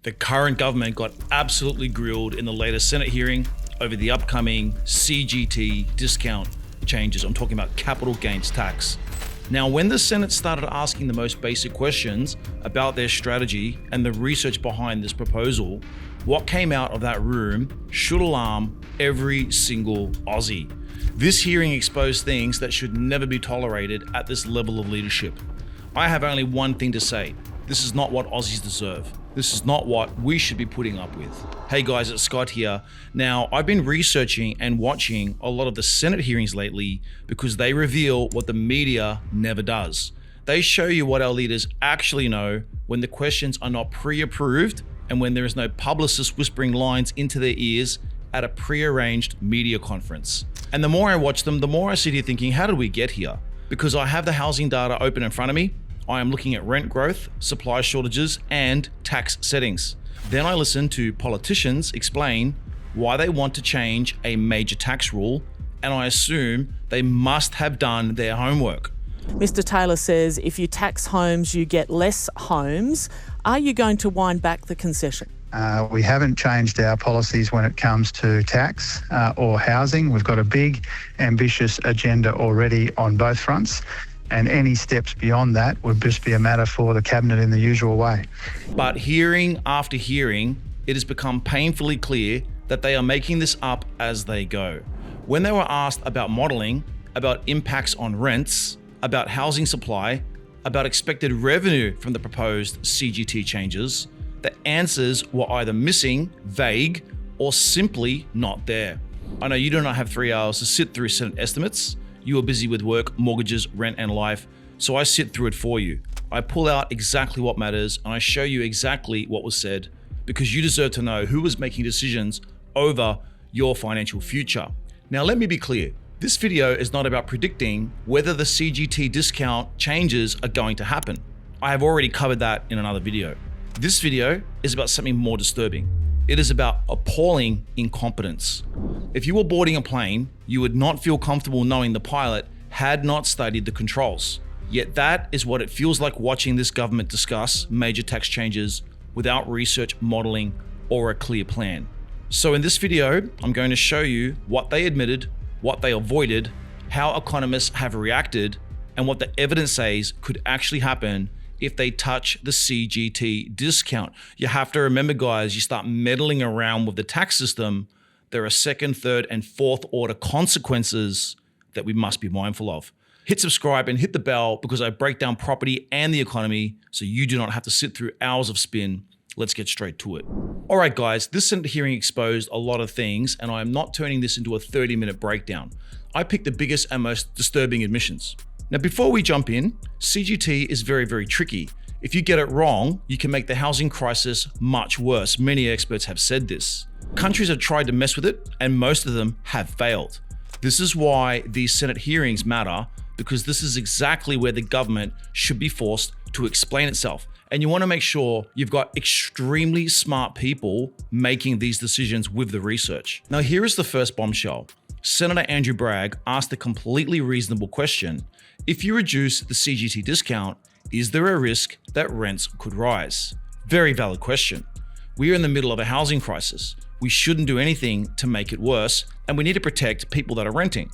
The current government got absolutely grilled in the latest Senate hearing over the upcoming CGT discount changes. I'm talking about capital gains tax. Now, when the Senate started asking the most basic questions about their strategy and the research behind this proposal, what came out of that room should alarm every single Aussie. This hearing exposed things that should never be tolerated at this level of leadership. I have only one thing to say. This is not what Aussies deserve. This is not what we should be putting up with. Hey guys, it's Scott here. Now, I've been researching and watching a lot of the Senate hearings lately because they reveal what the media never does. They show you what our leaders actually know when the questions are not pre-approved and when there is no publicist whispering lines into their ears at a pre-arranged media conference. And the more I watch them, the more I sit here thinking, how did we get here? Because I have the housing data open in front of me. I am looking at rent growth, supply shortages, and tax settings. Then I listen to politicians explain why they want to change a major tax rule, and I assume they must have done their homework. Mr. Taylor says if you tax homes, you get less homes. Are you going to wind back the concession? We haven't changed our policies when it comes to tax or housing. We've got a big, ambitious agenda already on both fronts. And any steps beyond that would just be a matter for the Cabinet in the usual way. But hearing after hearing, it has become painfully clear that they are making this up as they go. When they were asked about modelling, about impacts on rents, about housing supply, about expected revenue from the proposed CGT changes, the answers were either missing, vague, or simply not there. I know you do not have 3 hours to sit through Senate estimates. You are busy with work, mortgages, rent, and life, so I sit through it for you. I pull out exactly what matters, and I show you exactly what was said, because you deserve to know who was making decisions over your financial future. Now, let me be clear. This video is not about predicting whether the CGT discount changes are going to happen. I have already covered that in another video. This video is about something more disturbing. It is about appalling incompetence. If you were boarding a plane, you would not feel comfortable knowing the pilot had not studied the controls. Yet that is what it feels like watching this government discuss major tax changes without research, modeling, or a clear plan. So in this video, I'm going to show you what they admitted, what they avoided, how economists have reacted, and what the evidence says could actually happen if they touch the CGT discount. You have to remember, guys, you start meddling around with the tax system, there are second, third, and fourth order consequences that we must be mindful of. Hit subscribe and hit the bell because I break down property and the economy so you do not have to sit through hours of spin. Let's get straight to it. All right, guys, this Senate hearing exposed a lot of things, and I am not turning this into a 30-minute breakdown. I picked the biggest and most disturbing admissions. Now, before we jump in, CGT is very, very tricky. If you get it wrong, you can make the housing crisis much worse. Many experts have said this. Countries have tried to mess with it, and most of them have failed. This is why these Senate hearings matter, because this is exactly where the government should be forced to explain itself. And you want to make sure you've got extremely smart people making these decisions with the research. Now, here is the first bombshell. Senator Andrew Bragg asked a completely reasonable question. If you reduce the CGT discount, is there a risk that rents could rise? Very valid question. We are in the middle of a housing crisis. We shouldn't do anything to make it worse, and we need to protect people that are renting.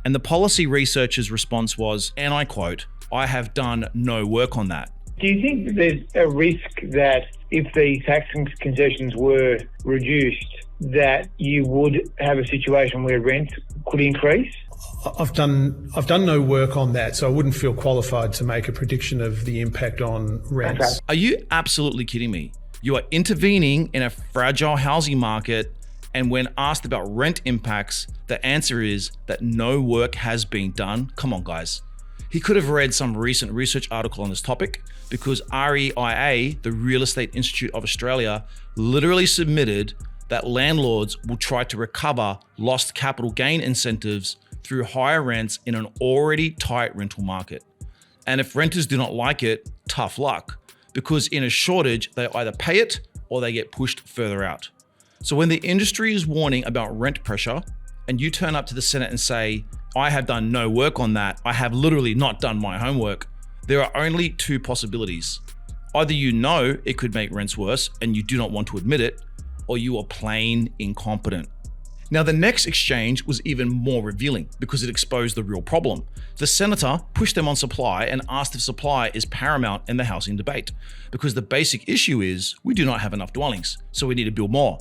And the policy researcher's response was, and I quote, "I have done no work on that." Do you think that there's a risk that if the tax concessions were reduced, that you would have a situation where rent could increase? I've done no work on that, so I wouldn't feel qualified to make a prediction of the impact on rents. Okay. Are you absolutely kidding me? You are intervening in a fragile housing market, and when asked about rent impacts, the answer is that no work has been done. Come on, guys. He could have read some recent research article on this topic because REIA, the Real Estate Institute of Australia, literally submitted that landlords will try to recover lost capital gain incentives through higher rents in an already tight rental market. And if renters do not like it, tough luck, because in a shortage, they either pay it or they get pushed further out. So when the industry is warning about rent pressure and you turn up to the Senate and say, I have done no work on that, I have literally not done my homework, there are only two possibilities. Either you know it could make rents worse and you do not want to admit it, or you are plain incompetent. Now, the next exchange was even more revealing because it exposed the real problem. The senator pushed them on supply and asked if supply is paramount in the housing debate, because the basic issue is we do not have enough dwellings, so we need to build more.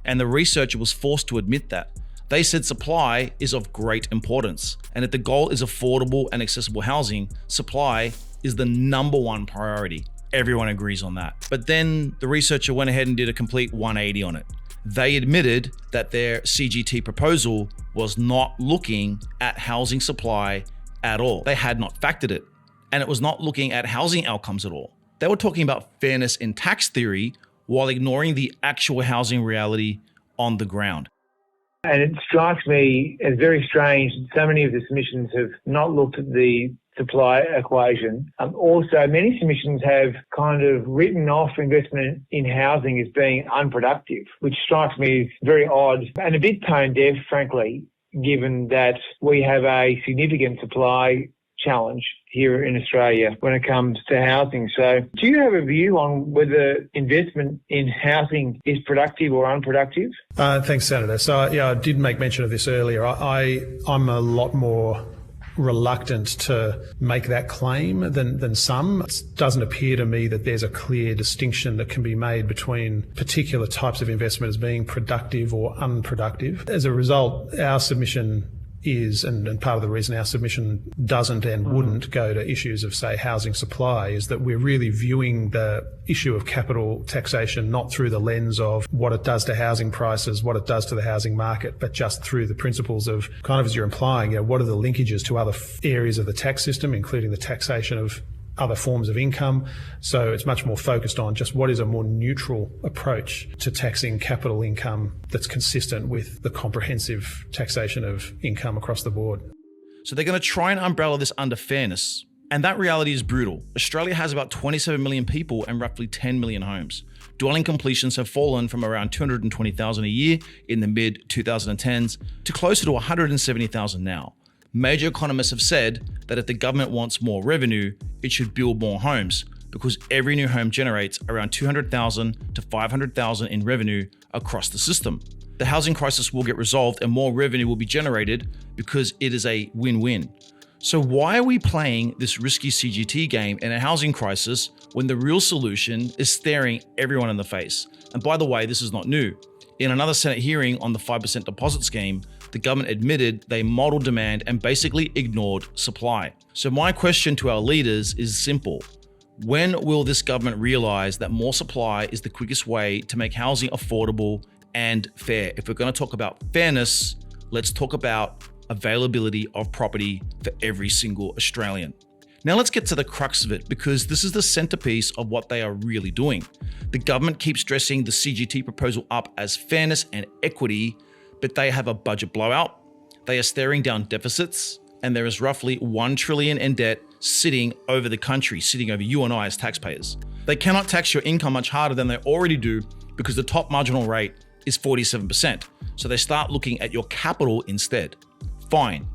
And the researcher was forced to admit that. They said supply is of great importance, and if the goal is affordable and accessible housing, supply is the number one priority. Everyone agrees on that. But then the researcher went ahead and did a complete 180 on it. They admitted that their CGT proposal was not looking at housing supply at all. They had not factored it, and it was not looking at housing outcomes at all. They were talking about fairness in tax theory while ignoring the actual housing reality on the ground. And it strikes me as very strange that so many of the submissions have not looked at the supply equation. Also, many submissions have kind of written off investment in housing as being unproductive, which strikes me as very odd and a bit tone deaf, frankly, given that we have a significant supply challenge here in Australia when it comes to housing. So do you have a view on whether investment in housing is productive or unproductive? Thanks, Senator. So, I did make mention of this earlier. I'm a lot more reluctant to make that claim than some. It doesn't appear to me that there's a clear distinction that can be made between particular types of investment as being productive or unproductive. As a result, our submission is, and part of the reason our submission doesn't and wouldn't go to issues of, say, housing supply, is that we're really viewing the issue of capital taxation not through the lens of what it does to housing prices, what it does to the housing market, but just through the principles of, kind of as you're implying, what are the linkages to other areas of the tax system, including the taxation of other forms of income. So it's much more focused on just what is a more neutral approach to taxing capital income that's consistent with the comprehensive taxation of income across the board. So they're going to try and umbrella this under fairness. And that reality is brutal. Australia has about 27 million people and roughly 10 million homes. Dwelling completions have fallen from around 220,000 a year in the mid-2010s to closer to 170,000 now. Major economists have said that if the government wants more revenue, it should build more homes, because every new home generates around 200,000 to 500,000 in revenue across the system. The housing crisis will get resolved and more revenue will be generated because it is a win-win. So why are we playing this risky CGT game in a housing crisis when the real solution is staring everyone in the face? And by the way, this is not new. In another Senate hearing on the 5% deposit scheme, the government admitted they modeled demand and basically ignored supply. So my question to our leaders is simple. When will this government realize that more supply is the quickest way to make housing affordable and fair? If we're going to talk about fairness, let's talk about availability of property for every single Australian. Now let's get to the crux of it, because this is the centerpiece of what they are really doing. The government keeps dressing the CGT proposal up as fairness and equity, but they have a budget blowout, they are staring down deficits, and there is roughly 1 trillion in debt sitting over the country, sitting over you and I as taxpayers. They cannot tax your income much harder than they already do because the top marginal rate is 47%. So they start looking at your capital instead. Fine.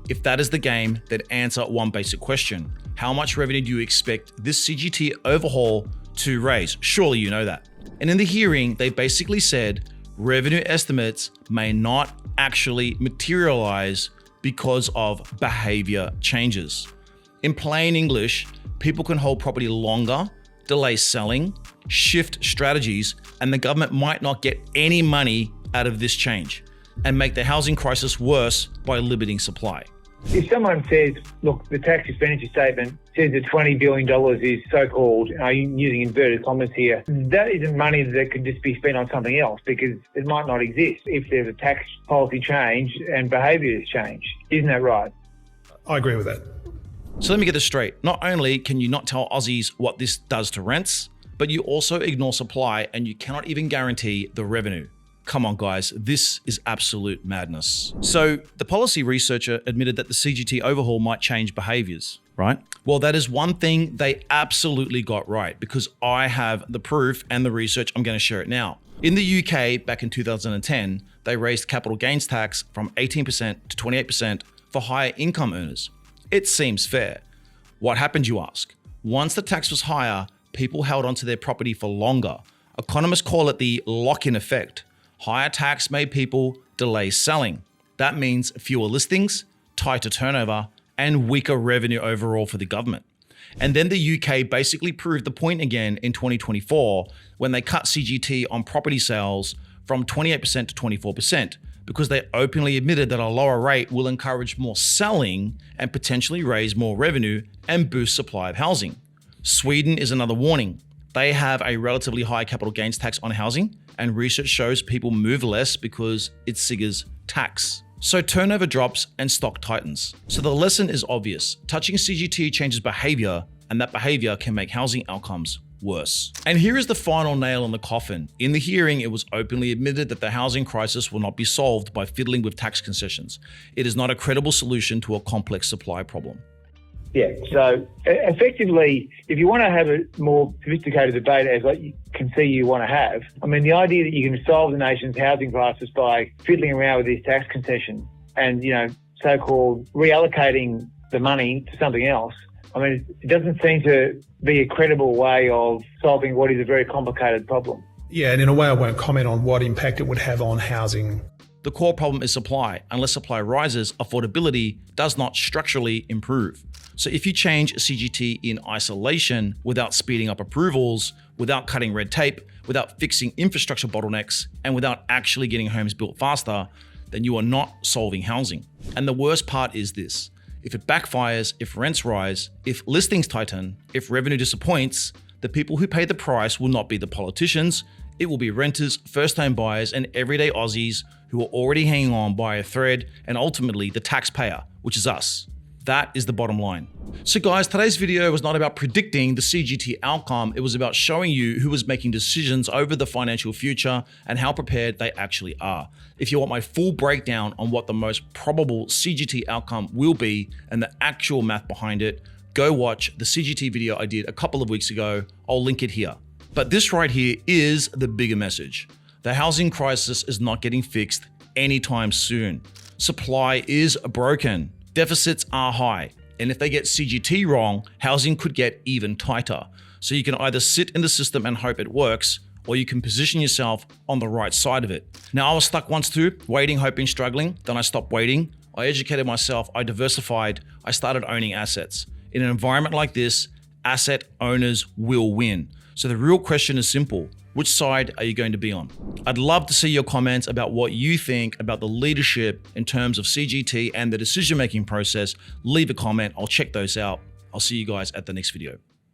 If that is the game, then answer one basic question. How much revenue do you expect this CGT overhaul to raise? Surely you know that. And in the hearing, they basically said revenue estimates may not actually materialize because of behaviour changes. In plain English, people can hold property longer, delay selling, shift strategies, and the government might not get any money out of this change and make the housing crisis worse by limiting supply. If someone says, look, the tax expenditure statement says that $20 billion is so-called, I'm using inverted commas here, that isn't money that could just be spent on something else because it might not exist if there's a tax policy change and behaviour has changed. Isn't that right? I agree with that. So let me get this straight. Not only can you not tell Aussies what this does to rents, but you also ignore supply and you cannot even guarantee the revenue. Come on, guys, this is absolute madness. So the policy researcher admitted that the CGT overhaul might change behaviours, right? Well, that is one thing they absolutely got right, because I have the proof and the research. I'm going to share it now. In the UK, back in 2010, they raised capital gains tax from 18% to 28% for higher income earners. It seems fair. What happened, you ask? Once the tax was higher, people held onto their property for longer. Economists call it the lock-in effect. Higher tax made people delay selling. That means fewer listings, tighter turnover, and weaker revenue overall for the government. And then the UK basically proved the point again in 2024 when they cut CGT on property sales from 28% to 24% because they openly admitted that a lower rate will encourage more selling and potentially raise more revenue and boost supply of housing. Sweden is another warning. They have a relatively high capital gains tax on housing, and research shows people move less because it triggers tax. So turnover drops and stock tightens. So the lesson is obvious. Touching CGT changes behavior, and that behavior can make housing outcomes worse. And here is the final nail in the coffin. In the hearing, it was openly admitted that the housing crisis will not be solved by fiddling with tax concessions. It is not a credible solution to a complex supply problem. Yeah, so effectively, if you want to have a more sophisticated debate, as I can see you want to have, I mean, the idea that you can solve the nation's housing crisis by fiddling around with these tax concessions and, so-called reallocating the money to something else, I mean, it doesn't seem to be a credible way of solving what is a very complicated problem. Yeah, and in a way I won't comment on what impact it would have on housing. The core problem is supply. Unless supply rises, affordability does not structurally improve. So if you change CGT in isolation without speeding up approvals, without cutting red tape, without fixing infrastructure bottlenecks, and without actually getting homes built faster, then you are not solving housing. And the worst part is this. If it backfires, if rents rise, if listings tighten, if revenue disappoints, the people who pay the price will not be the politicians. It will be renters, first-time buyers, and everyday Aussies who are already hanging on by a thread, and ultimately the taxpayer, which is us. That is the bottom line. So guys, today's video was not about predicting the CGT outcome. It was about showing you who was making decisions over the financial future and how prepared they actually are. If you want my full breakdown on what the most probable CGT outcome will be and the actual math behind it, go watch the CGT video I did a couple of weeks ago. I'll link it here. But this right here is the bigger message. The housing crisis is not getting fixed anytime soon. Supply is broken. Deficits are high. And if they get CGT wrong, housing could get even tighter. So you can either sit in the system and hope it works, or you can position yourself on the right side of it. Now, I was stuck once too, waiting, hoping, struggling. Then I stopped waiting. I educated myself. I diversified. I started owning assets. In an environment like this, asset owners will win. So the real question is simple. Which side are you going to be on? I'd love to see your comments about what you think about the leadership in terms of CGT and the decision-making process. Leave a comment. I'll check those out. I'll see you guys at the next video.